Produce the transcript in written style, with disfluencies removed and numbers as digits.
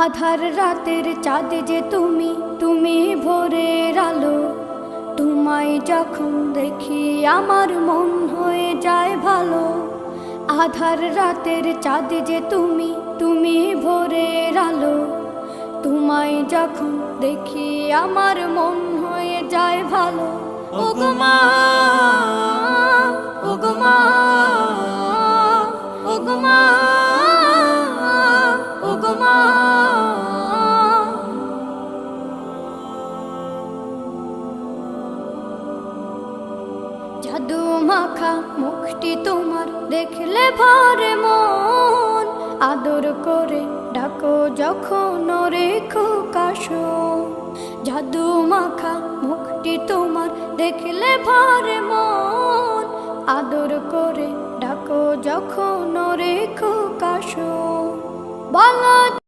আধার রাতের চাঁদ যে তুমি, তুমি ভোরের আলো। তোমায় যখন দেখি আমার মন হয়ে যায় ভালো। আধার রাতের চাঁদ যে তুমি, তুমি ভোরের আলো। তোমায় যখন দেখি আমার মন হয়ে যায় ভালো। ওগো মা, ওগো মা, ওগো মা, ওগো মা। জাদু মাখা মুখটি তোমার দেখলে ভরে মন। আদর করে ডাকো যখন রেখো কাশো। জাদু মাখা মুখটি তোমার দেখলে ভরে মন। আদর করে ডাকো যখন রেখো কাশো। বলো